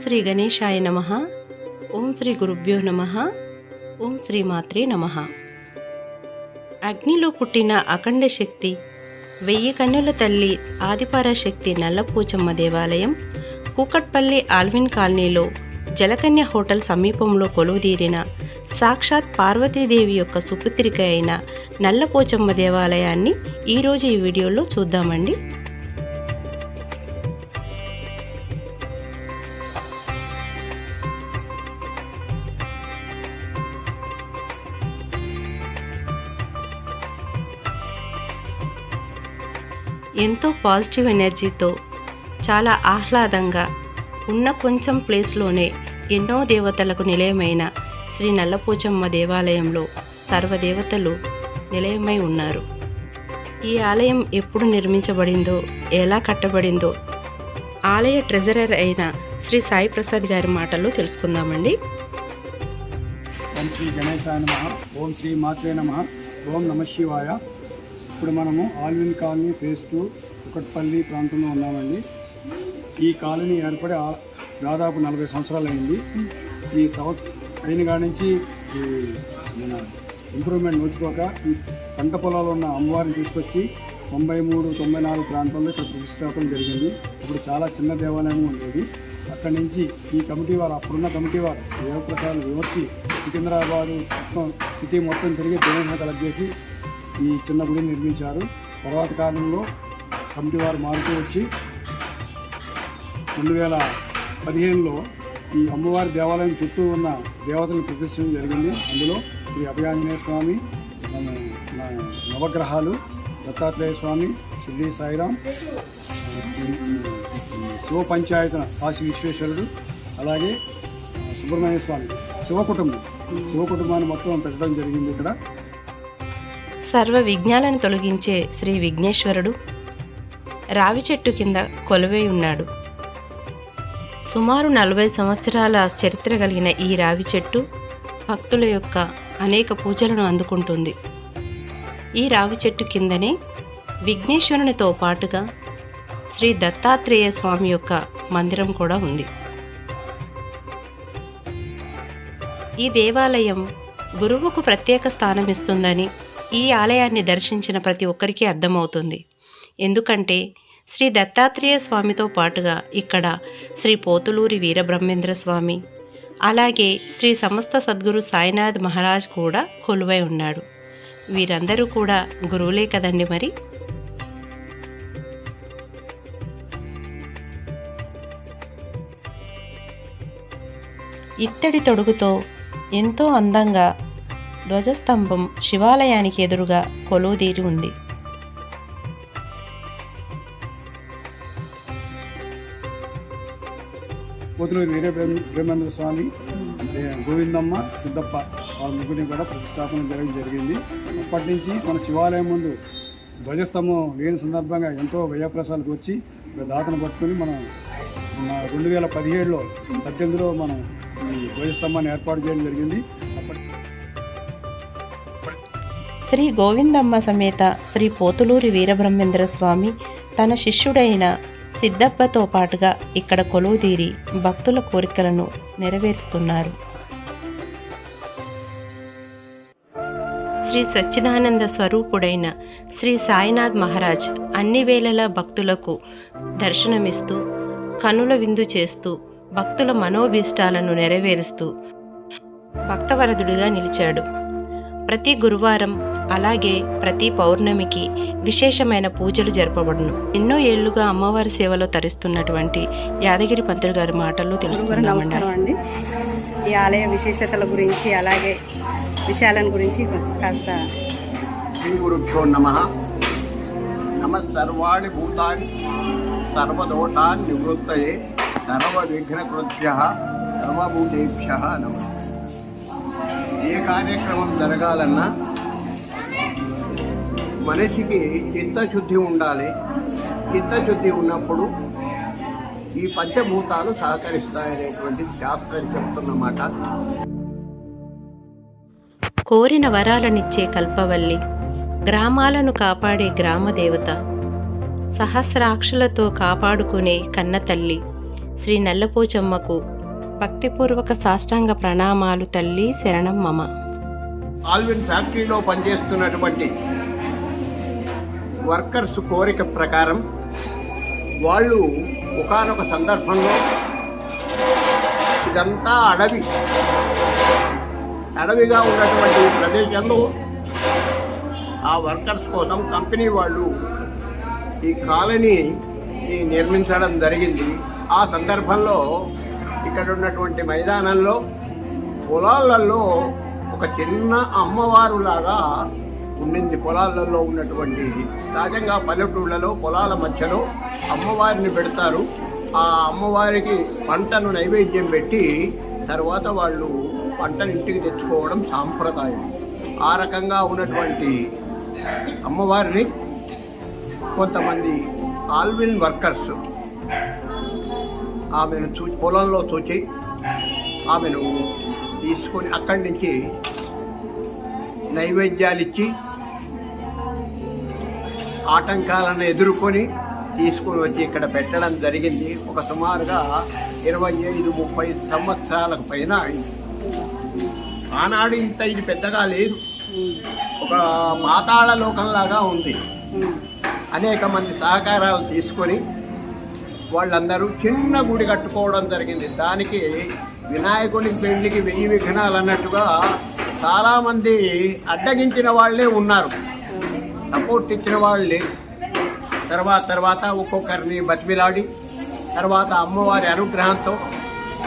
శ్రీ గణేశాయ నమః. ఓం శ్రీ గురుభ్యో నమః. ఓం శ్రీ మాత్రే నమః. అగ్నిలో పుట్టిన అఖండ శక్తి, 1000 కన్నుల తల్లి ఆదిపరాశక్తి నల్లపోచమ్మ దేవాలయం కూకట్పల్లి ఆల్విన్ కాలనీలో జలకన్య హోటల్ సమీపంలో కొలువుదీరిన సాక్షాత్ పార్వతీదేవి యొక్క సుపుత్రిక అయిన నల్లపోచమ్మ దేవాలయాన్ని ఈరోజు ఈ వీడియోలో చూద్దామండి. ఎంతో పాజిటివ్ ఎనర్జీతో చాలా ఆహ్లాదంగా ఉన్న కొంచెం ప్లేస్లోనే ఎన్నో దేవతలకు నిలయమైన శ్రీ నల్లపోచమ్మ దేవాలయంలో సర్వదేవతలు నిలయమై ఉన్నారు. ఈ ఆలయం ఎప్పుడు నిర్మించబడిందో, ఎలా కట్టబడిందో ఆలయ ట్రెజరర్ అయిన శ్రీ సాయి ప్రసాద్ గారి మాటల్లో తెలుసుకుందామండి. ఓం శ్రీ గణేశాయ నమః. ఓం శ్రీ మాత్రే నమః. ఓం నమః శివాయ. ఇప్పుడు మనము ఆల్విన్ కాలనీ ఫేజ్ 2 కుకట్పల్లి ప్రాంతంలో ఉన్నామండి. ఈ కాలనీ ఏర్పడి దాదాపు 40 సంవత్సరాలు అయింది. ఈ అయిన కాడి నుంచి మన ఇంప్రూవ్మెంట్ నోచుకోక ఈ పంట పొలాలు ఉన్న అమ్మవారిని తీసుకొచ్చి 93-94 ప్రాంతంలో ఇక్కడ ప్రతిష్టాపన జరిగింది. ఇప్పుడు చాలా చిన్న దేవాలయం ఉండేది. అక్కడి నుంచి ఈ కమిటీ వారు, అప్పుడున్న కమిటీ వారు దేవప్రసాదాలు విమర్చి సికింద్రాబాదు మొత్తం సిటీ మొత్తం తిరిగి డొనేషన్ కలెక్ట్ చేసి ఈ చిన్న గుడిని నిర్మించారు. తర్వాత కాలంలో కమిటీ వారు మారుతూ వచ్చి 2015లో ఈ అమ్మవారి దేవాలయం చుట్టూ ఉన్న దేవతలను ప్రతిష్ఠించడం జరిగింది. అందులో శ్రీ అభయాంజనేయ స్వామి, నవగ్రహాలు, దత్తాత్రేయ స్వామి, షిర్డీ సాయిరాం, శివ పంచాయతన కాశీ విశ్వేశ్వరుడు, అలాగే సుబ్రహ్మణ్య స్వామి, శివ కుటుంబాన్ని మొత్తం పెట్టడం జరిగింది. ఇక్కడ సర్వ విఘ్నాలను తొలగించే శ్రీ విఘ్నేశ్వరుడు రావి చెట్టు కింద కొలువై ఉన్నాడు. సుమారు 40 సంవత్సరాల చరిత్ర కలిగిన ఈ రావి చెట్టు భక్తుల యొక్క అనేక పూజలను అందుకుంటుంది. ఈ రావి చెట్టు కిందనే విఘ్నేశ్వరునితో పాటుగా శ్రీ దత్తాత్రేయ స్వామి యొక్క మందిరం కూడా ఉంది. ఈ దేవాలయం గురువుకు ప్రత్యేక స్థానం ఇస్తుందని ఈ ఆలయాన్ని దర్శించిన ప్రతి ఒక్కరికి అర్థమవుతుంది. ఎందుకంటే శ్రీ దత్తాత్రేయ స్వామితో పాటుగా ఇక్కడ శ్రీ పోతులూరి వీరబ్రహ్మేంద్ర స్వామి, అలాగే శ్రీ సమస్త సద్గురు సాయినాథ్ మహారాజ్ కూడా కొలువై ఉన్నాడు. వీరందరూ కూడా గురువులే కదండి. మరి ఇత్తడి తొడుగుతో ఎంతో అందంగా ధ్వజస్తంభం శివాలయానికి ఎదురుగా కొలువుదీరి ఉంది. పోతులూరి వీరబ్రహ్మేంద్ర స్వామి, గోవిందమ్మ, సిద్ధప్ప వాళ్ళ ముగ్గురిని కూడా ప్రతిష్టాపన జరిగింది. అప్పటి నుంచి మన శివాలయం ముందు ధ్వజస్తంభం లేని సందర్భంగా ఎంతో వ్యయప్రసాదాలకు వచ్చి దాతను పట్టుకుని మనం 2017లో 18లో మనం ఈ ధ్వజస్తంభాన్ని ఏర్పాటు చేయడం జరిగింది. శ్రీ గోవిందమ్మ సమేత శ్రీ పోతులూరి వీరబ్రహ్మేంద్ర స్వామి తన శిష్యుడైన సిద్ధప్పతో పాటుగా ఇక్కడ కొలువుదీరి భక్తుల కోరికలను నెరవేరుస్తున్నారు. శ్రీ సచ్చిదానంద స్వరూపుడైన శ్రీ సాయినాథ్ మహారాజ్ అన్ని వేళలా భక్తులకు దర్శనమిస్తూ, కనుల విందు చేస్తూ, భక్తుల మనోభీష్టాలను నెరవేరుస్తూ భక్తవరదుడిగా నిలిచాడు. ప్రతి గురువారం అలాగే ప్రతి పౌర్ణమికి విశేషమైన పూజలు జరపబడును. ఎన్నో ఏళ్లుగా అమ్మవారి సేవలో తరిస్తున్నటువంటి యాదగిరి పంతులు గారి మాటల్లో తెలుసుకున్నామండి. ఈ ఆలయ విశేషతల గురించి అలాగే విషయాల గురించి కాస్త. శ్రీ గురుభ్యో నమః. సర్వాణి భూతాని సర్వదోషాన్ నివృత్తయే సర్వ విఘ్నకృత్యః సర్వభూతేభ్యః నమః. ఏ కార్యక్రమం జరగాలన్నా మనిషికి చిత్తశుద్ధి ఉండాలి. చిత్తశుద్ధి ఉన్నప్పుడు ఈ పంచభూతాలు సహకరిస్తాయనేటువంటి శాస్త్రం చెప్తున్నమాట. కోరిన వరాలనిచ్చే కల్పవల్లి, గ్రామాలను కాపాడే గ్రామదేవత, సహస్రాక్షలతో కాపాడుకునే కన్నతల్లి శ్రీ నల్లపోచమ్మకు భక్తిపూర్వక సాష్టాంగ ప్రణామాలు తల్లి, శరణం మమ. ఆల్విన్ ఫ్యాక్టరీలో పనిచేస్తున్నటువంటి వర్కర్స్ కోరిక ప్రకారం వాళ్ళు ఒకానొక సందర్భంలో ఇదంతా అడవిగా ఉన్నటువంటి ప్రదేశంలో ఆ వర్కర్స్ కోసం కంపెనీ వాళ్ళు ఈ కాలనీ నిర్మించడం జరిగింది. ఆ సందర్భంలో ఇక్కడ ఉన్నటువంటి మైదానంలో పొలాలలో ఒక చిన్న అమ్మవారు లాగా ఉండింది. పొలాలలో ఉన్నటువంటి సహజంగా పల్లెటూళ్ళలో పొలాల మధ్యలో అమ్మవారిని పెడతారు. ఆ అమ్మవారికి పంటను నైవేద్యం పెట్టి తర్వాత వాళ్ళు పంటను ఇంటికి తెచ్చుకోవడం సాంప్రదాయం. ఆ రకంగా ఉన్నటువంటి అమ్మవారిని కొంతమంది ఆల్విన్ వర్కర్స్ ఆమెను పొలంలో చూచి ఆమెను తీసుకొని అక్కడి నుంచి నైవేద్యాలు ఇచ్చి ఆటంకాలను ఎదుర్కొని తీసుకుని వచ్చి ఇక్కడ పెట్టడం జరిగింది. ఒక సుమారుగా 25-30 సంవత్సరాలకు పైన అయింది. ఆనాడు ఇంత ఇది పెద్దగా లేదు, ఒక పాతాళ లోకంలాగా ఉంది. అనేక మంది సహకారాలు తీసుకొని వాళ్ళందరూ చిన్న గుడి కట్టుకోవడం జరిగింది. దానికి వినాయకుని పెళ్లికి 1000 విఘ్నాలు అన్నట్టుగా చాలామంది అడ్డగించిన వాళ్ళే ఉన్నారు, సపోర్ట్ ఇచ్చిన వాళ్ళు లేరు. తర్వాత ఒక్కొక్కరిని బతిమిలాడి తర్వాత అమ్మవారి అనుగ్రహంతో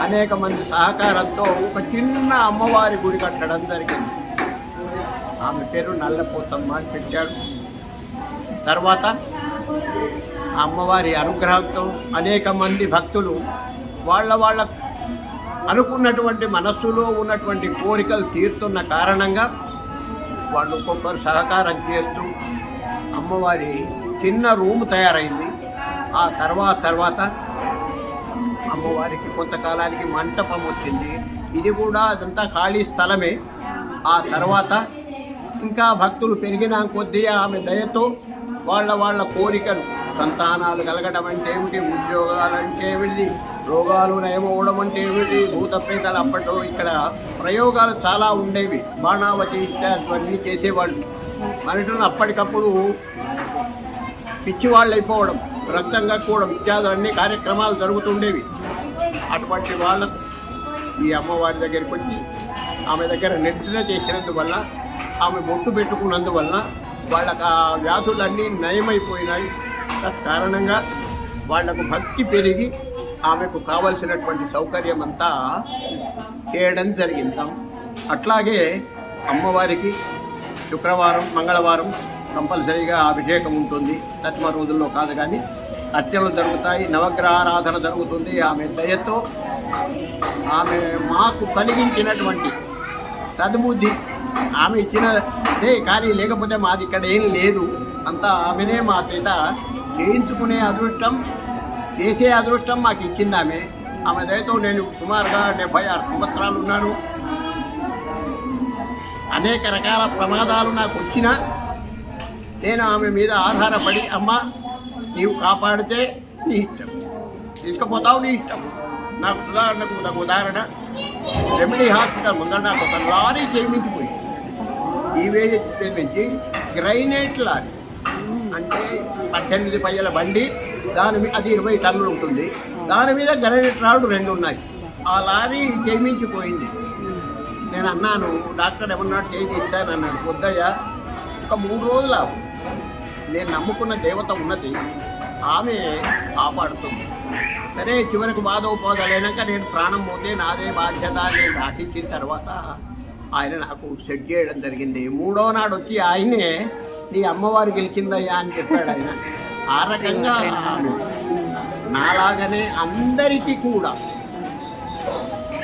అనేక మంది సహకారంతో ఒక చిన్న అమ్మవారి గుడి కట్టడం జరిగింది. ఆమె పేరు నల్లపోతమ్మ అని పెట్టాడు. తర్వాత అమ్మవారి అనుగ్రహంతో అనేక మంది భక్తులు వాళ్ళ అనుకున్నటువంటి మనస్సులో ఉన్నటువంటి కోరికలు తీరుతున్న కారణంగా వాళ్ళు ఒక్కొక్కరు సహకారం చేస్తూ అమ్మవారి చిన్న రూమ్ తయారైంది. ఆ తర్వాత అమ్మవారికి కొంతకాలానికి మంటపం వచ్చింది. ఇది కూడా అదంతా ఖాళీ స్థలమే. ఆ తర్వాత ఇంకా భక్తులు పెరిగిన కొద్దీ ఆమె దయతో వాళ్ళ కోరికలు, సంతానాలు కలగడం అంటే ఏమిటి, ఉద్యోగాలు అంటే ఏమిటి, రోగాలు నయమవడం అంటే ఏమిటి, భూత ప్రేతాలు అప్పట్లో ఇక్కడ ప్రయోగాలు చాలా ఉండేవి. బాణావతి ఇత్యాదులన్నీ చేసేవాళ్ళు. మనుషులను అప్పటికప్పుడు పిచ్చివాళ్ళు అయిపోవడం, రక్తం కక్కుకోవడం ఇత్యాదులన్నీ కార్యక్రమాలు జరుగుతుండేవి. అటువంటి వాళ్ళకు ఈ అమ్మవారి దగ్గరికి వచ్చి ఆమె దగ్గర నిద్ర చేసినందువల్ల, ఆమె బొట్టు పెట్టుకున్నందువల్ల వాళ్ళకు ఆ వ్యాధులన్నీ నయమైపోయినాయి. కారణంగా వాళ్లకు భక్తి పెరిగి ఆమెకు కావలసినటువంటి సౌకర్యం అంతా చేయడం జరిగింది. అట్లాగే అమ్మవారికి శుక్రవారం, మంగళవారం కంపల్సరీగా అభిషేకం ఉంటుంది. తత్మ రోజుల్లో కాదు కానీ అర్చనలు జరుగుతాయి, నవగ్రహారాధన జరుగుతుంది. ఆమె దయతో ఆమె మాకు కలిగించినటువంటి సద్బుద్ధి ఆమె ఇచ్చినదే కానీ, లేకపోతే మాది ఇక్కడ ఏం లేదు. అంతా ఆమెనే మా చేత చేయించుకునే అదృష్టం, చేసే అదృష్టం మాకు ఇచ్చింది ఆమె. ఆమె దయతో నేను సుమారుగా 76 సంవత్సరాలు ఉన్నాను. అనేక రకాల ప్రమాదాలు నాకు వచ్చినా నేను ఆమె మీద ఆధారపడి, అమ్మ నీవు కాపాడితే నీ ఇష్టం, తీసుకుపోతావు నీ ఇష్టం. నాకు ఉదాహరణ రెమెడీ హాస్పిటల్ ముందర నాకు ఒక లారీ చేయించిపోయి, ఈవేజ్ నుంచి గ్రైనేట్ లారీ అంటే 18 పయ్యల బండి, దాని మీద అది 20 టన్నులు ఉంటుంది. దాని మీద గ్రైనేట్ రాళ్ళు 2 ఉన్నాయి. ఆ లారీ చేయించిపోయింది. నేను అన్నాను, డాక్టర్ ఏమన్నాడు, చేయి ఇచ్చాను అన్నాడు. వద్దయ్యా, ఒక 3 రోజులు నేను నమ్ముకున్న దేవత ఉన్నది, ఆమె కాపాడుతుంది. సరే, చివరికి బాధోపాదాలైనాక నేను ప్రాణం పోతే నాదే బాధ్యత నేను రాసిచ్చిన తర్వాత ఆయన నాకు సెట్ చేయడం జరిగింది. 3వ నాడు వచ్చి ఆయనే నీ అమ్మవారు గెలిచిందయ్యా అని చెప్పాడు ఆయన. ఆ రకంగా నాలాగనే అందరికీ కూడా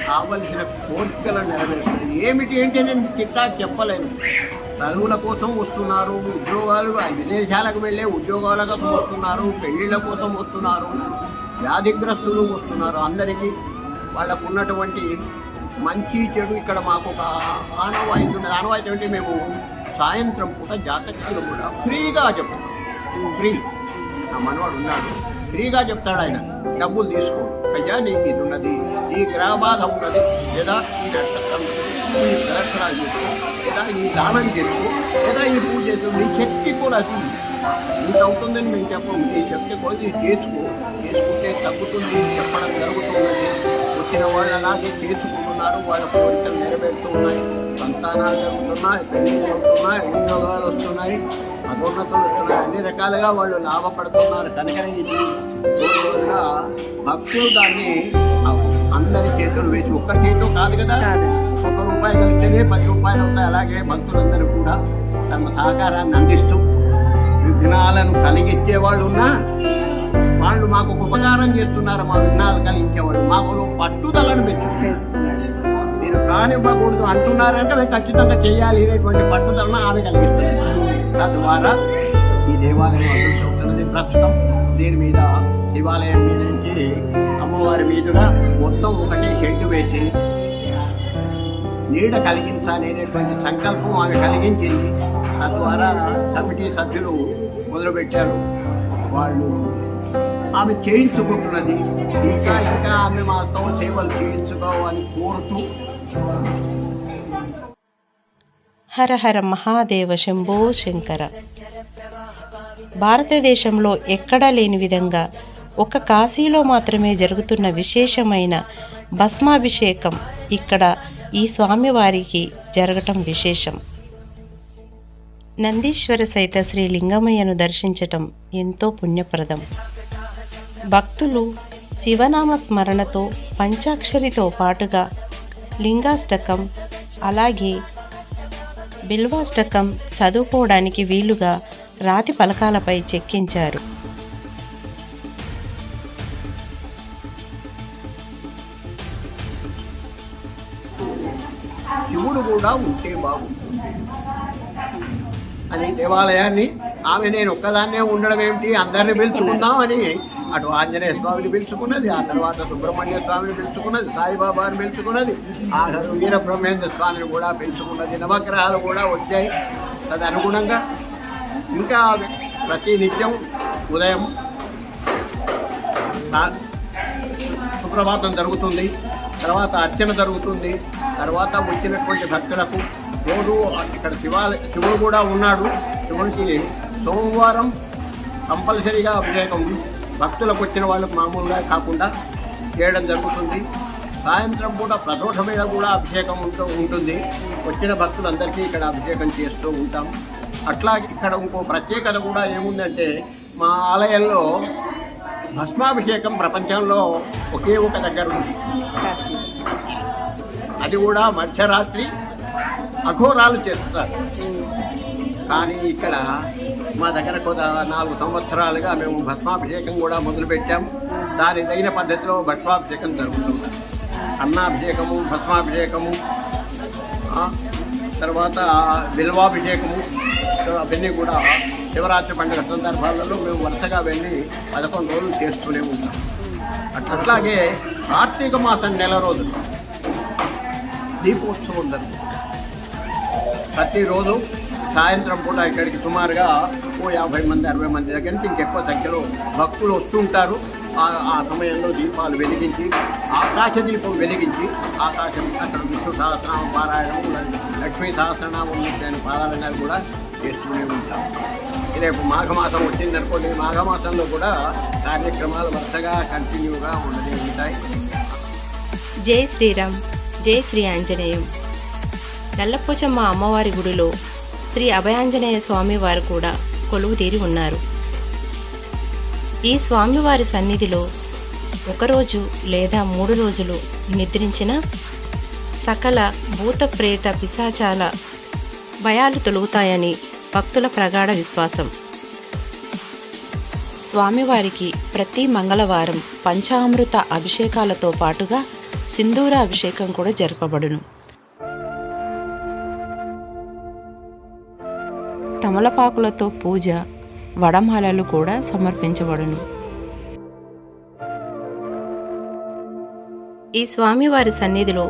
కావలసిన కోరికలను నెరవేరుతుంది. ఏమిటి అంటే నేను చిట్టా చెప్పలేను. చదువుల కోసం వస్తున్నారు, ఉద్యోగాలు విదేశాలకు వెళ్ళే ఉద్యోగాల కోసం వస్తున్నారు, పెళ్ళిళ్ళ కోసం వస్తున్నారు, వ్యాధిగ్రస్తులు వస్తున్నారు. అందరికీ వాళ్ళకు ఉన్నటువంటి మంచి చెడు ఇక్కడ మాకు ఒక ఆనవాయితీ ఉన్నది. ఆనవాయితీ అంటే మేము సాయంత్రం పూట జాతకాలు కూడా ఫ్రీగా చెప్తాం. ఫ్రీ, నా మనవాడు ఉన్నాడు, ఫ్రీగా చెప్తాడు ఆయన, డబ్బులు తీసుకో. అయ్యా నీకు ఇది ఉన్నది, ఈ గ్రహబాధ ఉన్నది, లేదా ఈ నక్షత్రం, ఈ ప్రదక్షిణాలు చేసుకో, లేదా ఈ దానం చేసుకో, లేదా ఈ పూజ చేసుకో. నీ శక్తి కూడా అది ఇంత అవుతుందని మేము చెప్పము. నీ శక్తి కూడా ఇది చేసుకుంటే తగ్గుతుంది చెప్పడం జరుగుతున్నది. వచ్చిన వాళ్ళు అలాగే చేసుకుంటున్నారు, వాళ్ళ కోరికలు నెరవేరుతూ ఉన్నాయి, సంతానాలు జరుగుతున్నాయి, పెళ్లిళ్ళు అవుతున్నాయి, ఉద్యోగాలు వస్తున్నాయి, పదోన్నతులు వస్తున్నాయి, అన్ని రకాలుగా వాళ్ళు లాభపడుతున్నారు. కనుక ఇది రోజుగా భక్తులు దాన్ని అందరి చేతులు వేసి ఒక్కరి చేతులు కాదు కదా, ₹1 కలిస్తేనే 10 రూపాయలు అవుతాయి. అలాగే భక్తులందరూ కూడా తమ సహకారాన్ని అందిస్తూ విఘ్నాలను కలిగించే వాళ్ళు ఉన్నా వాళ్ళు మాకు ఒక ఉపకారం చేస్తున్నారు. మా విఘ్నాలు కలిగించేవాళ్ళు మాకు పట్టుదలను పెంచుతున్నారు. మీరు కానివ్వకూడదు అంటున్నారంటే మేము ఖచ్చితంగా చేయాలి అనేటువంటి పట్టుదలను ఆమె కలిగిస్తున్నారు. తద్వారా ఈ దేవాలయం అభివృద్ధి అవుతున్నది. ప్రస్తుతం దీని మీద దేవాలయం మీద నుంచి అమ్మవారి మీదుగా మొత్తం ఒకటి షెడ్డు వేసి నీడ కలిగించాలి అనేటువంటి సంకల్పం ఆమె కలిగించింది. తద్వారా కమిటీ సభ్యులు మొదలుపెట్టారు. వాళ్ళు ఆమె చేయించుకుంటున్నది. ఇంకా ఆమె మాతో సేవలు చేయించుకోవాలని కోరుతూ హర హర మహాదేవ శంభో శంకర. భారతదేశంలో ఎక్కడా లేని విధంగా ఒక కాశీలో మాత్రమే జరుగుతున్న విశేషమైన భస్మాభిషేకం ఇక్కడ ఈ స్వామివారికి జరగటం విశేషం. నందీశ్వర సహిత శ్రీ లింగమయ్యను దర్శించటం ఎంతో పుణ్యప్రదం. భక్తులు శివనామ స్మరణతో పంచాక్షరితో పాటుగా లింగాష్టకం అలాగే బిల్వాష్టకం చదువుకోవడానికి వీలుగా రాతి పలకాలపై చెక్కించారు. శివుడు కూడా ఉంటే బాగుంటుంది అని దేవాలయాన్ని ఆమె నేను ఒక్కదాన్నే ఉండడం ఏమిటి, అందరిని పిలుచుకుందాం అని అటు ఆంజనేయ స్వామిని పిలుచుకున్నది, ఆ తర్వాత సుబ్రహ్మణ్య స్వామిని పిలుచుకున్నది, సాయిబాబాని పిలుచుకున్నది, ఆ వీరబ్రహ్మేంద్ర స్వామిని కూడా పిలుచుకున్నది. నవగ్రహాలు కూడా వచ్చాయి. తదనుగుణంగా ఇంకా ప్రతి నిత్యం ఉదయం సుప్రభాతం జరుగుతుంది, తర్వాత అర్చన జరుగుతుంది, తర్వాత వచ్చినటువంటి భక్తులకు రోజు ఇక్కడ శివుడు కూడా ఉన్నాడు. శివుడికి సోమవారం కంపల్సరీగా అభిషేకం భక్తులకు వచ్చిన వాళ్ళకు మామూలుగా కాకుండా చేయడం జరుగుతుంది. సాయంత్రం పూట ప్రదోష మీద కూడా అభిషేకం ఉంటుంది. వచ్చిన భక్తులందరికీ ఇక్కడ అభిషేకం చేస్తూ ఉంటాం. అట్లా ఇక్కడ ఇంకో ప్రత్యేకత కూడా ఏముందంటే మా ఆలయంలో భస్మాభిషేకం ప్రపంచంలో ఒకే ఒక దగ్గర ఉంది. అది కూడా మధ్యరాత్రి అఘోరాలు చేస్తారు. కానీ ఇక్కడ మా దగ్గర 4 సంవత్సరాలుగా మేము భస్మాభిషేకం కూడా మొదలుపెట్టాం. దాని తగిన పద్ధతిలో భస్మాభిషేకం జరుగుతుంది. అన్నాభిషేకము, భస్మాభిషేకము, తర్వాత బిల్వాభిషేకము, అవన్నీ కూడా శివరాత్రి పండుగ సందర్భాలలో మేము వరుసగా వెళ్ళి 11 రోజులు చేస్తూనే ఉంటాం. అట్లాగే కార్తీక మాసం నెల రోజులు దీపోత్సవం జరుగుతుంది. ప్రతిరోజు సాయంత్రం పూట ఇక్కడికి సుమారుగా 50 మంది 60 మంది దగ్గర నుంచి ఇంకెక్కువ సంఖ్యలో భక్తులు వస్తుంటారు. ఆ సమయంలో దీపాలు వెలిగించి ఆకాశ దీపం వెలిగించి ఆకాశం అక్కడ విష్ణు సహస్రనామ పారాయణం, లక్ష్మీ సహస్రనామం నిత్యాన్ని పారాయణాలు కూడా చేస్తూనే ఉంటాం. రేపు మాఘమాసం వచ్చిందనుకోండి, మాఘమాసంలో కూడా కార్యక్రమాలు వరుసగా కంటిన్యూగా ఉండనే ఉంటాయి. జై శ్రీరామ్, జై శ్రీ ఆంజనేయం. నల్లపోచమ్మ అమ్మవారి గుడిలో శ్రీ అభయాంజనేయ స్వామివారు కూడా కొలువు తీరి ఉన్నారు. ఈ స్వామివారి సన్నిధిలో 1 రోజు లేదా 3 రోజులు నిద్రించిన సకల భూత ప్రేత పిశాచాల భయాలు తొలుగుతాయని భక్తుల ప్రగాఢ విశ్వాసం. స్వామివారికి ప్రతి మంగళవారం పంచామృత అభిషేకాలతో పాటుగా సింధూర అభిషేకం కూడా జరపబడును. తమలపాకులతో పూజ, వడమాలలు కూడా సమర్పించబడును. ఈ స్వామివారి సన్నిధిలో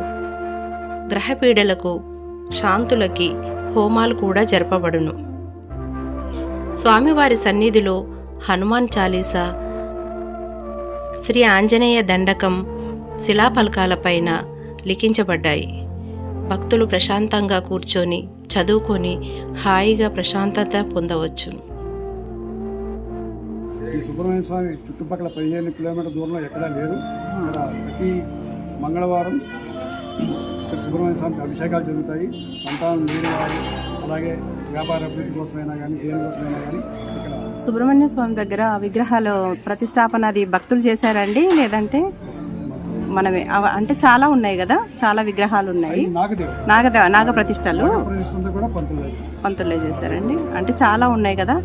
గ్రహపీడలకు, శాంతులకి హోమాలు కూడా జరపబడును. స్వామివారి సన్నిధిలో హనుమాన్ చాలీసా, శ్రీ ఆంజనేయ దండకం శిలాఫలకాలపైన లిఖించబడ్డాయి. భక్తులు ప్రశాంతంగా కూర్చొని చదువుకొని హాయిగా ప్రశాంతత పొందవచ్చు. ఈ సుబ్రహ్మణ్య స్వామి చుట్టుపక్కల 15 కిలోమీటర్ల దూరంలో ఎక్కడా లేరు. ఇక్కడ ప్రతి మంగళవారం ఇక్కడ సుబ్రహ్మణ్య స్వామికి అభిషేకాలు జరుగుతాయి. సంతానం లేని వారు, అలాగే వ్యాపార అభివృద్ధి కోసమైనా కానీ దేనికోసమైనా కానీ ఇక్కడ సుబ్రహ్మణ్య స్వామి దగ్గర విగ్రహాలు ప్రతిష్టాపన అది భక్తులు చేశారండి, లేదంటే మనమే అంటే చాలా ఉన్నాయి కదా, చాలా విగ్రహాలు ఉన్నాయి. నాగదేవుడు నాగ ప్రతిష్టలు ప్రతిష్ఠంతా కూడా పంతులే చేశారండి. అంటే చాలా ఉన్నాయి కదా,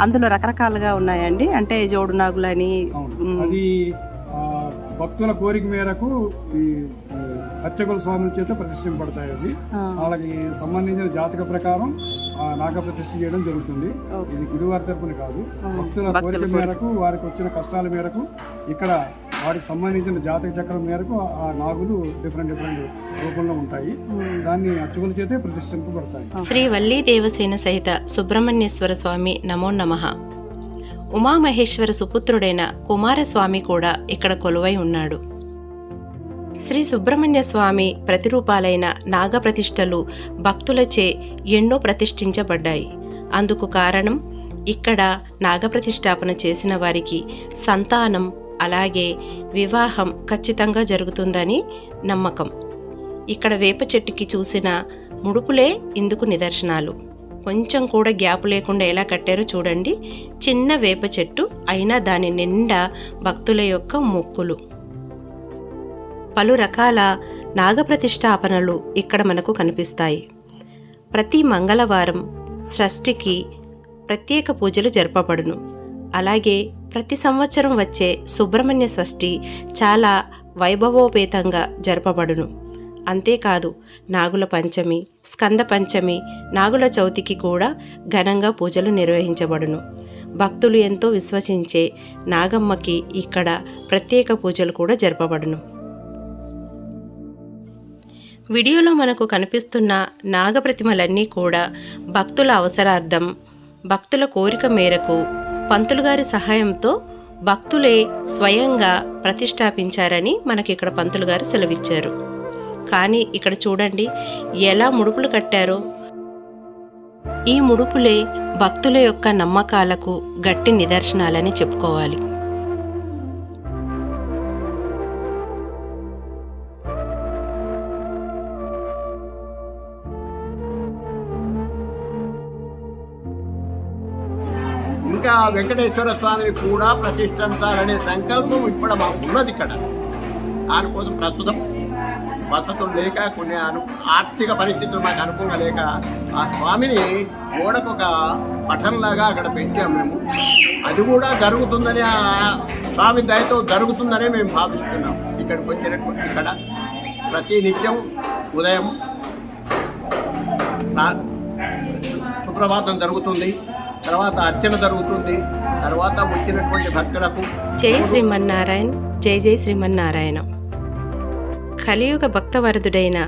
అందులో రకరకాలుగా ఉన్నాయండి. అంటే జోడు నాగులని అది భక్తుల కోరిక మేరకు ఈ అర్చకుల స్వాముల చేత ప్రతిష్ఠింపబడతాయి. అవి వాళ్ళకి సంబంధించిన జాతక ప్రకారం నాగ ప్రతిష్ఠ చేయడం జరుగుతుంది. ఇది గుడివారి తరపున కాదు, భక్తుల కోరిక మేరకు, వారికి వచ్చిన కష్టాల మేరకు ఇక్కడ వాటికి సంబంధించిన జాతక చక్రం మేరకు ఆ నాగులు డిఫరెంట్ రూపంలో ఉంటాయి. దాన్ని అర్చకుల చేతే ప్రతిష్ఠింపబడతాయి. శ్రీ వల్లీ దేవసేన సహిత సుబ్రహ్మణ్యేశ్వర స్వామి నమో నమః. ఉమామహేశ్వర సుపుత్రుడైన కుమారస్వామి కూడా ఇక్కడ కొలువై ఉన్నాడు. శ్రీ సుబ్రహ్మణ్య స్వామి ప్రతిరూపాలైన నాగప్రతిష్టలు భక్తులచే ఎన్నో ప్రతిష్ఠించబడ్డాయి. అందుకు కారణం ఇక్కడ నాగప్రతిష్ఠాపన చేసిన వారికి సంతానం అలాగే వివాహం ఖచ్చితంగా జరుగుతుందని నమ్మకం. ఇక్కడ వేప చెట్టుకి చూసిన ముడుపులే ఇందుకు నిదర్శనాలు. కొంచెం కూడా గ్యాప్ లేకుండా ఎలా కట్టారో చూడండి. చిన్న వేప చెట్టు అయినా దాని నిండా భక్తుల యొక్క మొక్కులు. పలు రకాల నాగప్రతిష్ఠాపనలు ఇక్కడ మనకు కనిపిస్తాయి. ప్రతి మంగళవారం షష్ఠికి ప్రత్యేక పూజలు జరపబడును. అలాగే ప్రతి సంవత్సరం వచ్చే సుబ్రహ్మణ్య షష్ఠి చాలా వైభవోపేతంగా జరపబడును. అంతేకాదు నాగుల పంచమి, స్కంద పంచమి, నాగుల చవితికి కూడా ఘనంగా పూజలు నిర్వహించబడును. భక్తులు ఎంతో విశ్వసించే నాగమ్మకి ఇక్కడ ప్రత్యేక పూజలు కూడా జరపబడును. వీడియోలో మనకు కనిపిస్తున్న నాగప్రతిమలన్నీ కూడా భక్తుల అవసరార్థం, భక్తుల కోరిక మేరకు పంతులు గారి సహాయంతో భక్తులే స్వయంగా ప్రతిష్టాపించారని మనకి ఇక్కడ పంతులు గారు సెలవిచ్చారు. కానీ ఇక్కడ చూడండి ఎలా ముడుపులు కట్టారో. ఈ ముడుపులే భక్తుల యొక్క నమ్మకాలకు గట్టి నిదర్శనాలని చెప్పుకోవాలి. ఇంకా వెంకటేశ్వర స్వామిని కూడా ప్రతిష్ఠించాలనే సంకల్పం ఇప్పుడు మాకు ఉన్నది. ఇక్కడ దానికోసం ప్రస్తుతం వసతులు లేక కొన్ని ఆర్థిక పరిస్థితులు మాకు అనుకూలంగా లేక ఆ స్వామిని గోడకు ఒక పఠంలాగా అక్కడ పెట్టాము మేము. అది కూడా జరుగుతుందని, ఆ స్వామి దయతో జరుగుతుందనే మేము భావిస్తున్నాం. ఇక్కడికి వచ్చినటువంటి ఇక్కడ ప్రతి నిత్యం ఉదయం సుప్రభాతం జరుగుతుంది, తర్వాత అర్చన జరుగుతుంది, తర్వాత వచ్చినటువంటి భక్తులకు జై శ్రీమన్నారాయణ, జై జై శ్రీమన్నారాయణ. కలియుగ భక్తవరదుడైన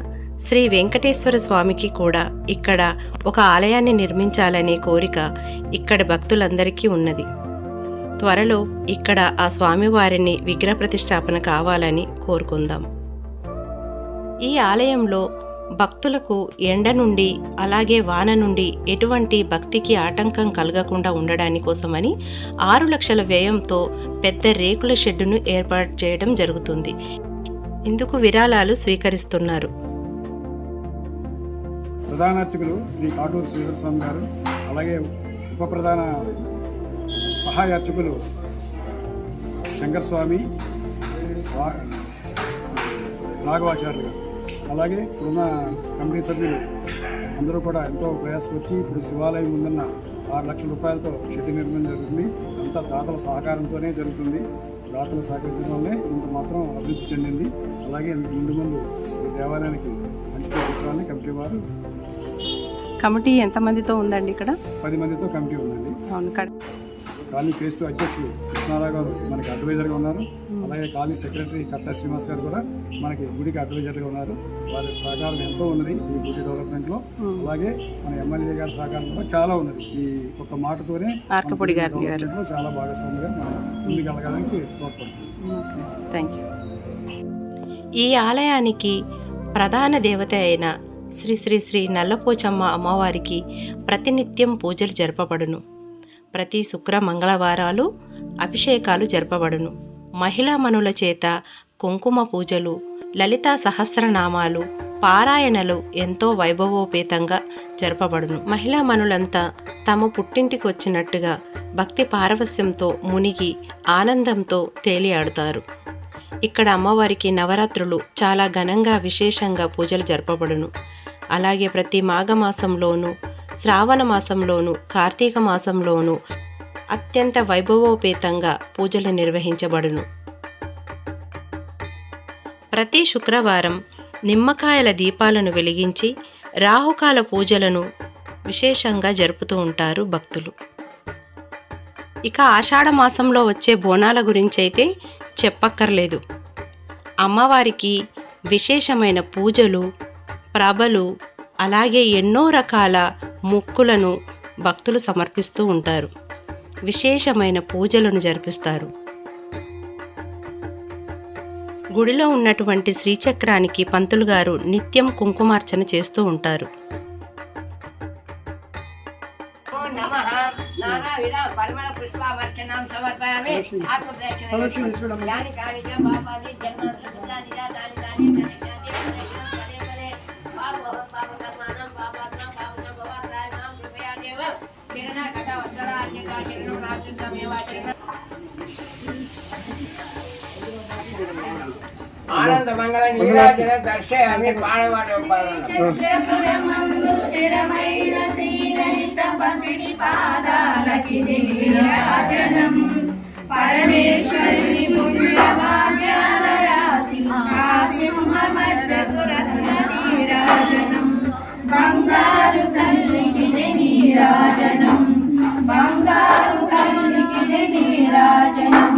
శ్రీ వెంకటేశ్వర స్వామికి కూడా ఇక్కడ ఒక ఆలయాన్ని నిర్మించాలనే కోరిక ఇక్కడ భక్తులందరికీ ఉన్నది. త్వరలో ఇక్కడ ఆ స్వామివారిని విగ్రహ ప్రతిష్టాపన కావాలని కోరుకుందాం. ఈ ఆలయంలో భక్తులకు ఎండ నుండి అలాగే వాన నుండి ఎటువంటి భక్తికి ఆటంకం కలగకుండా ఉండడాని కోసమని 6 లక్షల వ్యయంతో పెద్ద రేకుల షెడ్డును ఏర్పాటు చేయడం జరుగుతుంది. ఇందుకు విరాళాలు స్వీకరిస్తున్నారు. ప్రధాన అర్చకులు శ్రీ కాటూరు శ్రీధర స్వామి గారు, అలాగే ఉప ప్రధాన సహాయ అర్చకులు శంకర్ స్వామి, రాఘవాచార్యులు గారు, అలాగే ఇప్పుడున్న కమిటీ సభ్యులు అందరూ కూడా ఎంతో ప్రయాసకొచ్చి ఇప్పుడు శివాలయం ముందున్న 6 లక్షల రూపాయలతో షెడ్డు నిర్మాణం జరుగుతుంది. అంతా దాతల సహకారంతోనే జరుగుతుంది. దాతల సహకరించడం వల్లే ఇంత మాత్రం అభివృద్ధి చెందింది. అలాగే ముందు ఈ దేవాలయానికి మంచి విషయాన్ని కమిటీ వారు. కమిటీ ఎంతమందితో ఉందండి ఇక్కడ? 10 మందితో కమిటీ ఉందండి. అవును. కాలనీ ఫేస్ 2 అధ్యక్షులు కృష్ణారావు గారు మనకి అడ్వైజర్గా ఉన్నారు. అలాగే కాలనీ సెక్రటరీ కట్టా శ్రీనివాస్ గారు కూడా మనకి గుడికి అడ్వైజర్గా ఉన్నారు. వారి సహకారం ఎంతో ఉన్నది ఈ గుడి డెవలప్మెంట్లో. అలాగే మన ఎమ్మెల్యే గారి సహకారం కూడా చాలా ఉన్నది. ఈ ఒక మాటతోనే డెవలప్మెంట్లో చాలా భాగస్వామిగా మనం ముందుకెళ్ళడానికి తోడ్పడుతుంది. Thank you. ఈ ఆలయానికి ప్రధాన దేవత అయిన శ్రీ శ్రీ శ్రీ నల్లపోచమ్మ అమ్మవారికి ప్రతినిత్యం పూజలు జరపబడును. ప్రతి శుక్ర మంగళవారాలు అభిషేకాలు జరపబడును. మహిళా మనుల చేత కుంకుమ పూజలు, లలితా సహస్రనామాలు, పారాయణలు ఎంతో వైభవోపేతంగా జరపబడును. మహిళా మనులంతా తమ పుట్టింటికి వచ్చినట్టుగా భక్తి పారవస్యంతో మునిగి ఆనందంతో తేలియాడుతారు. ఇక్కడ అమ్మవారికి నవరాత్రులు చాలా ఘనంగా విశేషంగా పూజలు జరపబడును. అలాగే ప్రతి మాఘమాసంలోనూ, శ్రావణ మాసంలోనూ, కార్తీక మాసంలోనూ అత్యంత వైభవోపేతంగా పూజలు నిర్వహించబడును. ప్రతి శుక్రవారం నిమ్మకాయల దీపాలను వెలిగించి రాహుకాల పూజలను విశేషంగా జరుపుతూ ఉంటారు భక్తులు. ఇక ఆషాఢ మాసంలో వచ్చే బోనాల గురించి అయితే చెప్పక్కర్లేదు. అమ్మవారికి విశేషమైన పూజలు, ప్రభలు, అలాగే ఎన్నో రకాల మొక్కులను భక్తులు సమర్పిస్తూ ఉంటారు. విశేషమైన పూజలను జరిపిస్తారు. గుడిలో ఉన్నటువంటి శ్రీచక్రానికి పంతులు గారు నిత్యం కుంకుమార్చన చేస్తూ ఉంటారు. ఆనంద మంగళ నీరాజన దర్శయామి పాడవాడు స్థిరమైన శ్రీలలిత పసిడి పాదాలకి నీరాజనం పరమేశ్వరుని పుణ్యభాగ్యాల రాశి సింహ మధ్యకు రత్న నీరాజనం బంగారు తల్లికి నీరాజనం బంగారు తల్లికి నీరాజనం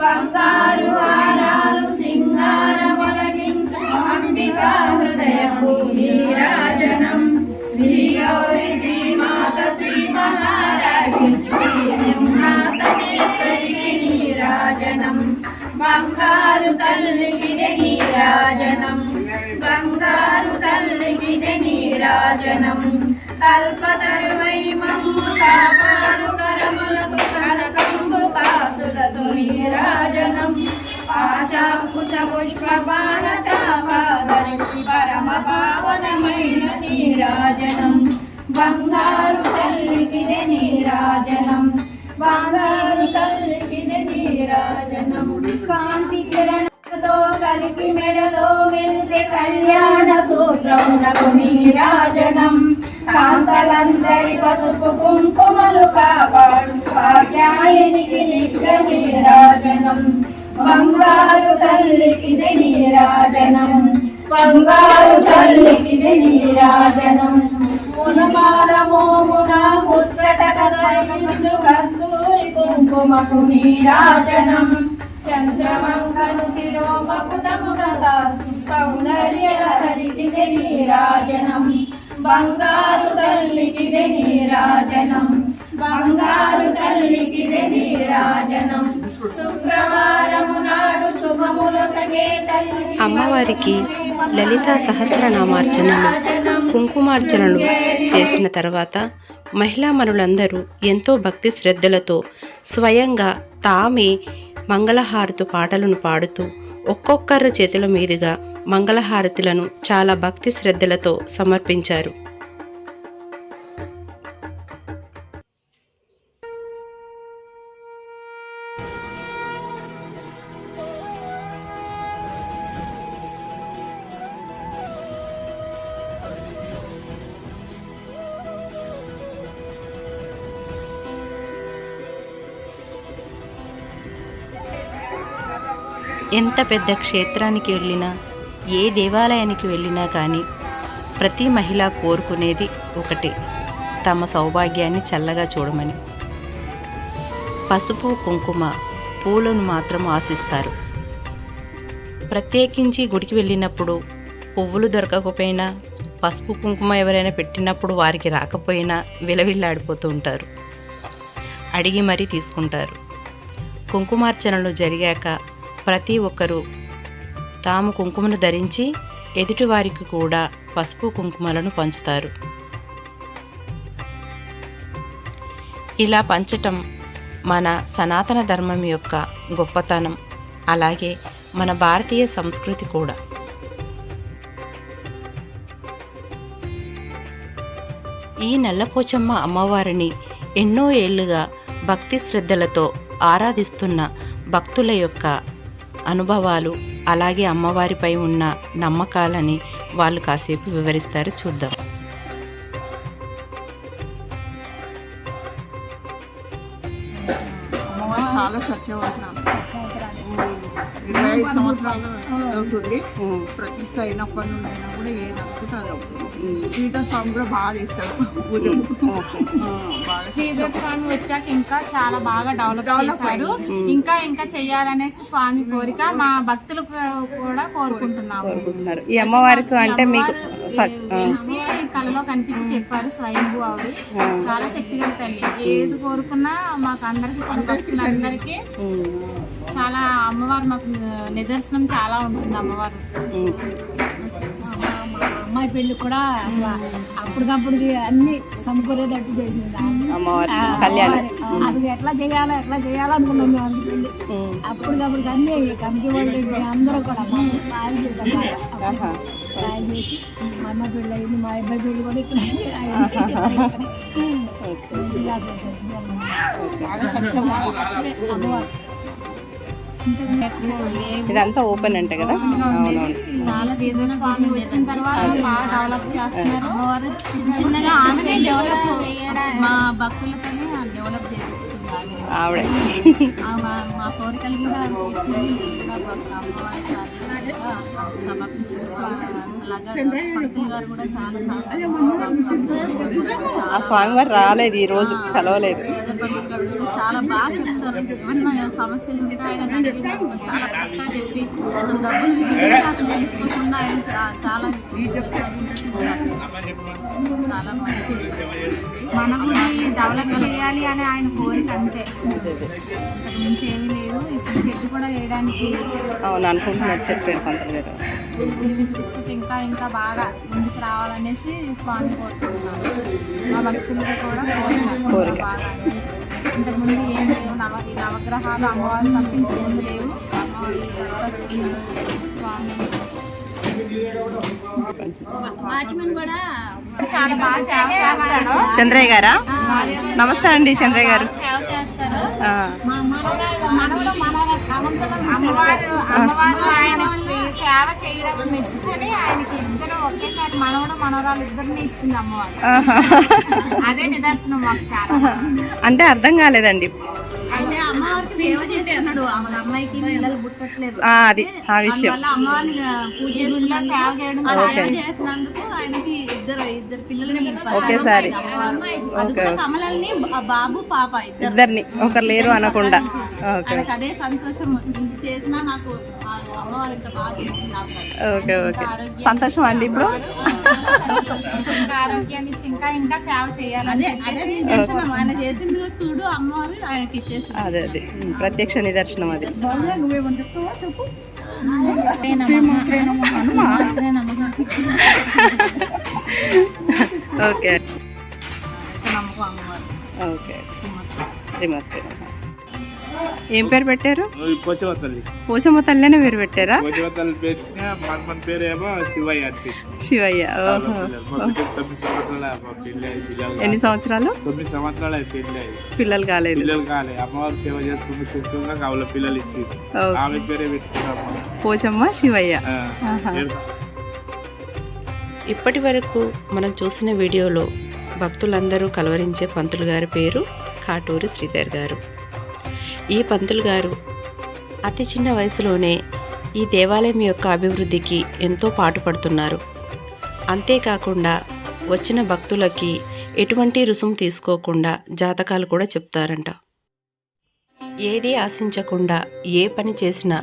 బంగారు హారాలు సింగారమొలగించు అంబికా హృదయపు నీరాజనం శ్రీ గౌరి శ్రీమాత శ్రీ మహారాజి శ్రీ సింహాసనేశ్వరికి నీరాజనం బంగారు తల్లికి నీరాజనం బంగారు తల్లికి నీరాజనం కల్పతరువై మమ్ము కాపాడు కరములకు కనకంబు కాసులతో నీరాజనం పాశాంకుశ పుష్ప బాణ చాపాదరి పరమ పావనమైన నీరాజనం బంగారు తల్లికి నీరాజనం బంగారు తల్లికి నీరాజనం కాంతి కిరణతో కలిపి మెడలో మెరిసే కళ్యాణ సూత్రమునకు నీరాజనం కాంతలందరి పసుపు కుంకుమలు కాపాడు కాత్యాయనికి నిత్య నీరాజనం బంగారు తల్లికి నీరాజనం బంగారు తల్లికి నీరాజనం మునమాల మోమున ముచ్చట కదలించు కస్తూరి కుంకుమకు నీరాజనం చంద్రమంకను శిరోమకుటము గదా సౌందర్య హరికి నీరాజనం బంగారు తల్లికి నీరాజనం బంగారు తల్లికి నీరాజనం శుక్రవారము నాడు శుభముల సగే తల్లి అమ్మవారికి లలితా సహస్రనామార్చనలు, కుంకుమార్చనలు చేసిన తర్వాత మహిళా మనులందరూ ఎంతో భక్తి శ్రద్ధలతో స్వయంగా తామే మంగళహారతి పాటలను పాడుతూ ఒక్కొక్కరు చేతుల మీదుగా మంగళహారతులను చాలా భక్తి శ్రద్ధలతో సమర్పించారు. ఎంత పెద్ద క్షేత్రానికి వెళ్ళినా, ఏ దేవాలయానికి వెళ్ళినా కానీ ప్రతి మహిళ కోరుకునేది ఒకటే, తమ సౌభాగ్యాన్ని చల్లగా చూడమని. పసుపు కుంకుమ పూలను మాత్రం ఆశిస్తారు. ప్రత్యేకించి గుడికి వెళ్ళినప్పుడు పువ్వులు దొరకకపోయినా, పసుపు కుంకుమ ఎవరైనా పెట్టినప్పుడు వారికి రాకపోయినా విలవిల్లాడిపోతూ ఉంటారు. అడిగి మరీ తీసుకుంటారు. కుంకుమార్చనలు జరిగాక ప్రతి ఒక్కరూ తాము కుంకుమను ధరించి ఎదుటివారికి కూడా పసుపు కుంకుమలను పంచుతారు. ఇలా పంచటం మన సనాతన ధర్మం యొక్క గొప్పతనం, అలాగే మన భారతీయ సంస్కృతి కూడా. ఈ నల్లపోచమ్మ అమ్మవారిని ఎన్నో ఏళ్లుగా భక్తి శ్రద్ధలతో ఆరాధిస్తున్న భక్తుల యొక్క అనుభవాలు, అలాగే అమ్మవారిపై ఉన్న నమ్మకాలని వాళ్ళు కాసేపు వివరిస్తారు, చూద్దాం. అమ్మవారు చాలా సత్యవతన. 25 సంవత్సరాలు అవుతుంది ప్రతిష్ట అయినప్పటి నుండి అయినా కూడా ఏ నడుపుతుంది అది అవుతుంది. సీతా స్వామి కూడా బాగా చేస్తాడు. శ్రీధర్ స్వామి వచ్చాక ఇంకా చాలా బాగా డెవలప్ చేశారు. ఇంకా ఇంకా చెయ్యాలనేసి స్వామి కోరిక మా భక్తులు కూడా కోరుకుంటున్నాము. ఈ అమ్మవారికి అంటే మీకు తెలిసి కళలో కనిపించి చెప్పారు స్వయంభూ ఆవిడ. చాలా శక్తిగల తల్లి. ఏది కోరుకున్నా మాకు అందరికి కొన్ని భక్తులందరికీ చాలా అమ్మవారు మాకు నిదర్శనం చాలా ఉంటుంది. అమ్మవారు అమ్మాయి పెళ్లి కూడా అసలు అప్పటికప్పుడు అన్ని సమకూరేటట్టు చేసింది అమ్మవారి కళ్యాణం. అసలు ఎట్లా చేయాలో అనుకున్నాం మేము అంత పెళ్లి. అప్పటికప్పుడు అన్ని కమిటీ వాళ్ళు అందరూ కూడా సాయం చేశాం. సాయం చేసి మా అమ్మ పెళ్ళి అయింది, మా అబ్బాయి పెళ్లి కూడా ఇక్కడ అమ్మవారు. ఇదంతా ఓపెన్ అంటే కదా. అవునవును. చాలా శ్రీధర్ స్వామి వచ్చిన తర్వాత బాగా డెవలప్ చేస్తున్నారు. అమ్మవారు చిన్నగా ఆమె డెవలప్ మా భక్తులతో డెవలప్ చేయించుకుంటారు ఆవిడ. మా కోరికలు కూడా అమ్మవారి సమర్పించిన పంతులు గారు కూడా చాలా ఆ స్వామివారు రాలేదు, ఈ రోజు కలవలేదు. చాలా బాగా చెప్తారు. ఏమన్నా సమస్యలు ఉంటే ఆయన చాలా పక్కా చెప్పి అసలు డబ్బులు తీసుకోకుండా ఆయన చాలా చాలా మంచి. మన గుడి డెవలప్ చేయాలి అని ఆయన కోరిక అంతే, మించి ఏమీ లేదు. ఇప్పుడు షెడ్ కూడా వేయడానికి అవును అనుకుంటున్నారు, చెప్పారు పంతులు గారు. ఇంకా ఇంకా బాగా ముందుకు రావాలనేసి స్వామి కోరుకుంటున్నాను. మా భక్తులకి కూడా కోరిక బాగా. ఇంతకుముందు ఏం లేవు, నవగ్రహాలు అమ్మవారు తప్పించి ఏం లేవు. అమ్మవారి స్వామి వాచ్మెన్ కూడా చాలా బాగా సేవ చేస్తాడు. చంద్రయ్య గారా? నమస్తే అండి చంద్రయ్య గారు. సేవ చేస్తారు. అమ్మవారు ఆయనకి సేవ చేయడం మెచ్చుకొని ఆయనకి ఇద్దరు ఒకేసారి మనవడు మనవరాలు ఇద్దరిని ఇచ్చింది అమ్మవారు. అదే నిదర్శనం మాకు చాలా. అంటే అర్థం కాలేదండి. అయితే అమ్మవారికి సేవ చేస్తున్నాడు, అమ్మాయికి పిల్లలు పుట్టట్లేదు, అది ఆ విషయం. అమ్మవారిని పూజ చేసుకుంటా సేవ చేయడం, సేవ చేసినందుకు ఆయనకి ఇద్దరు పిల్లల్ని ఒకేసారి కమలని బాబు పాప ఇద్దరిని, ఒకరు లేరు అనకుండా. అదే సంతోషం. చేసినా నాకు అమ్మవారు ఇంత బాగా చేసింది. ఓకే ఓకే, సంతోషం అండి. ఇప్పుడు ఆరోగ్యాన్ని ఇంకా ఇంకా సేవ చేయాలి. ఆయన చేసింది చూడు అమ్మవారు ఆయనకి ఇచ్చేసి. అదే అదే ప్రత్యక్ష నిదర్శనం అది. నువ్వేమని చెప్తావా చెప్పు. ఓకే అమ్మవారు. ఓకే శ్రీమతి. ఏం పేరు పెట్టారు? పోచమ్మ తల్లి. పోచమ్మ తల్లి అనే పేరు పెట్టారా? పోచమ్మ తల్లి పెట్టిన మన పేరు ఏమో శివయ్య. శివయ్య. 9 ఎన్ని సంవత్సరాలు? 9 సంవత్సరాలు పెళ్లి. పిల్లలు కాలేదు. అమ్మవారు సేవ చేసుకుంటూ కావుల పిల్లలు ఇచ్చి ఆమె పేరే పెట్టుకున్నాము, పోచమ్మ శివయ్య. ఇప్పటి వరకు మనం చూసిన వీడియోలో భక్తులందరూ కలవరించే పంతులు గారి పేరు కాటూరి శ్రీధర్ గారు. ఈ పంతులు గారు అతి చిన్న వయసులోనే ఈ దేవాలయం యొక్క అభివృద్ధికి ఎంతో పాటుపడుతున్నారు. అంతేకాకుండా వచ్చిన భక్తులకి ఎటువంటి రుసుము తీసుకోకుండా జాతకాలు కూడా చెప్తారంట. ఏది ఆశించకుండా ఏ పని చేసినా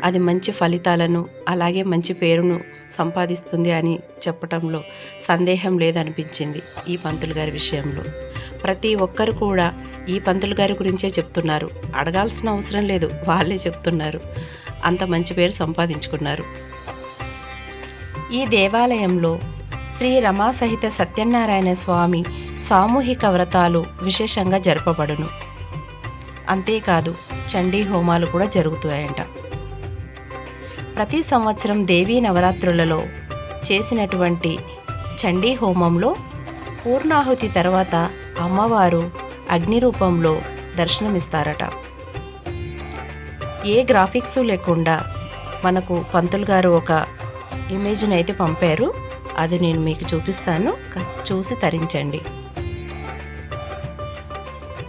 అది మంచి ఫలితాలను అలాగే మంచి పేరును సంపాదిస్తుంది అని చెప్పటంలో సందేహం లేదనిపించింది ఈ పంతులు గారి విషయంలో. ప్రతి ఒక్కరు కూడా ఈ పంతులు గారి గురించే చెప్తున్నారు, అడగాల్సిన అవసరం లేదు, వాళ్ళే చెప్తున్నారు. అంత మంచి పేరు సంపాదించుకున్నారు. ఈ దేవాలయంలో శ్రీ రమా సహిత సత్యనారాయణ స్వామి సామూహిక వ్రతాలు విశేషంగా జరపబడును. అంతేకాదు చండీ హోమాలు కూడా జరుగుతాయంట. ప్రతి సంవత్సరం దేవీ నవరాత్రులలో చేసినటువంటి చండీ హోమంలో పూర్ణాహుతి తర్వాత అమ్మవారు అగ్ని రూపంలో దర్శనమిస్తారట. ఏ గ్రాఫిక్స్ లేకుండా మనకు పంతులు గారు ఒక ఇమేజ్ని అయితే పంపారు. అది నేను మీకు చూపిస్తాను, చూసి తరించండి.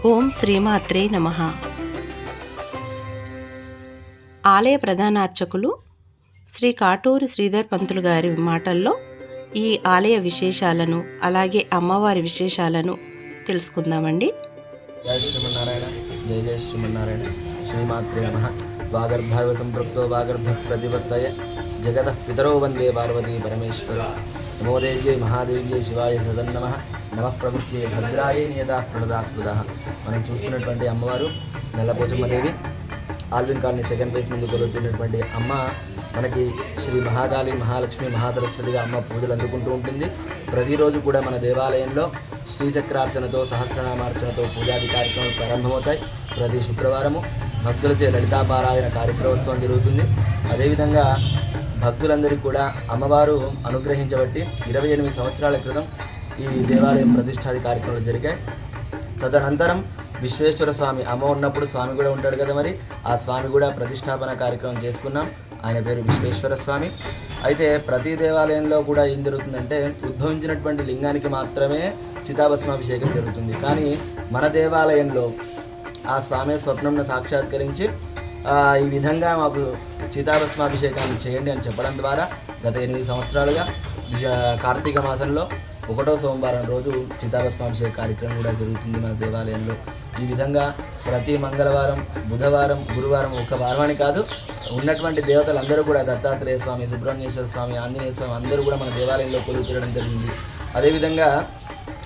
ఓం శ్రీమాత్రే నమః. ఆలయ ప్రధాన అర్చకులు శ్రీ కాటూరి శ్రీధర్ పంతులు గారి మాటల్లో ఈ ఆలయ విశేషాలను అలాగే అమ్మవారి విశేషాలను తెలుసుకుందామండి. జయ శ్రీమన్నారాయణ, జయ జయ శ్రీమన్నారాయణ. శ్రీమాత్రే నమః. వాగర్ధావివ సంపృక్తో వాగర్ధ ప్రతిపత్తయ జగతః పితరో వందే పార్వతీ పరమేశ్వర. నమో దేవ్యై మహాదేవ్యై శివాయ సదన్నమః. నమః ప్రకృత్యై భద్రాయై నియతా ప్రణదాస్తుతః. మనం చూస్తున్నటువంటి అమ్మవారు నల్లపోచమ్మదేవి. ఆల్విన్ కాలనీ సెకండ్ ఫేజ్ ముందు కొలుతున్నటువంటి అమ్మ మనకి శ్రీ మహాకాళి, మహాలక్ష్మి, మహాసరస్వతిగా అమ్మ పూజలు అందుకుంటూ ఉంటుంది. ప్రతిరోజు కూడా మన దేవాలయంలో శ్రీచక్రార్చనతో సహస్రనామార్చనతో పూజాది కార్యక్రమాలు ప్రారంభమవుతాయి. ప్రతి శుక్రవారము భక్తులచే లలితాపారాయణ కార్యక్రమోత్సవం జరుగుతుంది. అదేవిధంగా భక్తులందరికీ కూడా అమ్మవారు అనుగ్రహించబట్టి 28 సంవత్సరాల క్రితం ఈ దేవాలయం ప్రతిష్టాది కార్యక్రమాలు జరిగాయి. తదనంతరం విశ్వేశ్వర స్వామి, అమ్మ ఉన్నప్పుడు స్వామి కూడా ఉంటాడు కదా, మరి ఆ స్వామి కూడా ప్రతిష్టాపన కార్యక్రమం చేసుకున్నాం. ఆయన పేరు విశ్వేశ్వర స్వామి. అయితే ప్రతి దేవాలయంలో కూడా ఏం జరుగుతుందంటే ఉద్భవించినటువంటి లింగానికి మాత్రమే చితాభస్మాభిషేకం జరుగుతుంది. కానీ మన దేవాలయంలో ఆ స్వామి స్వప్నంను సాక్షాత్కరించి ఈ విధంగా మాకు చితాభస్మాభిషేకాన్ని చేయండి అని చెప్పడం ద్వారా గత 8 సంవత్సరాలుగా కార్తీక మాసంలో 1వ సోమవారం రోజు చితాభస్మాభిషేక కార్యక్రమం కూడా జరుగుతుంది మన దేవాలయంలో. ఈ విధంగా ప్రతి మంగళవారం, బుధవారం, గురువారం, ఒక వారమని కాదు, ఉన్నటువంటి దేవతలందరూ కూడా దత్తాత్రేయ స్వామి, సుబ్రహ్మణ్యేశ్వర స్వామి, ఆంజనేయ స్వామి అందరూ కూడా మన దేవాలయంలో కొలువు తీరడం జరిగింది. అదేవిధంగా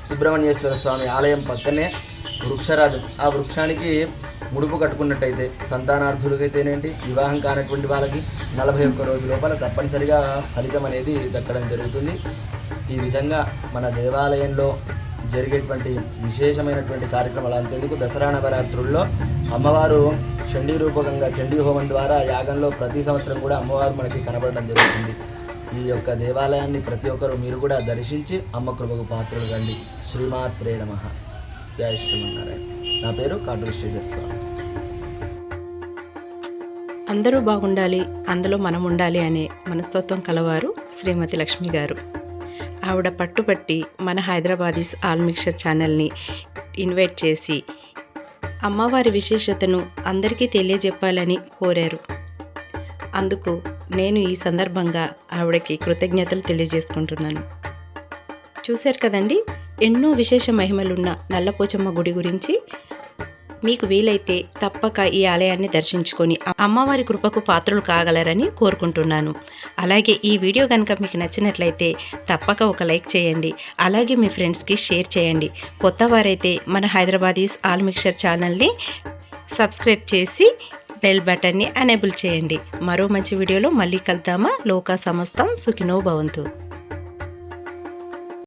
సుబ్రహ్మణ్యేశ్వర స్వామి ఆలయం పక్కనే వృక్షరాజం. ఆ వృక్షానికి ముడుపు కట్టుకున్నట్టయితే సంతానార్థులకైతేనేంటి, వివాహం కానటువంటి వాళ్ళకి 41 రోజుల లోపల తప్పనిసరిగా ఫలితం అనేది దక్కడం జరుగుతుంది. ఈ విధంగా మన దేవాలయంలో జరిగేటువంటి విశేషమైనటువంటి కార్యక్రమాలు అంతేందుకు దసరా నవరాత్రుల్లో అమ్మవారు చండీ రూపకంగా చండీ హోమం ద్వారా యాగంలో ప్రతి సంవత్సరం కూడా అమ్మవారు మనకి కనబడడం జరుగుతుంది. ఈ యొక్క దేవాలయాన్ని ప్రతి ఒక్కరూ మీరు కూడా దర్శించి అమ్మ కృపకు పాత్రలు కండి. శ్రీమాత్రే నమః. జయ శ్రీమన్నారాయణ. నా పేరు కాటూరి శ్రీధర్ స్వామి. అందరూ బాగుండాలి, అందులో మనం ఉండాలి అనే మనస్తత్వం కలవారు శ్రీమతి లక్ష్మి గారు. ఆవిడ పట్టుబట్టి మన హైదరాబాదీస్ ఆల్ మిక్చర్ ఛానల్ని ఇన్వైట్ చేసి అమ్మవారి విశేషతను అందరికీ తెలియజెప్పాలని కోరారు. అందుకు నేను ఈ సందర్భంగా ఆవిడకి కృతజ్ఞతలు తెలియజేసుకుంటున్నాను. చూశారు కదండి, ఎన్నో విశేష మహిమలున్న నల్లపోచమ్మ గుడి గురించి. మీకు వీలైతే తప్పక ఈ ఆలయాన్ని దర్శించుకొని అమ్మవారి కృపకు పాత్రలు కాగలరని కోరుకుంటున్నాను. అలాగే ఈ వీడియో కనుక మీకు నచ్చినట్లయితే తప్పక ఒక లైక్ చేయండి. అలాగే మీ ఫ్రెండ్స్కి షేర్ చేయండి. కొత్త వారైతే మన హైదరాబాదీస్ ఆల్ మిక్చర్ ఛానల్ని సబ్స్క్రైబ్ చేసి బెల్ బటన్ని ఎనేబుల్ చేయండి. మరో మంచి వీడియోలో మళ్ళీ కలుద్దామా. లోకా సమస్తం సుఖినో భవంతు.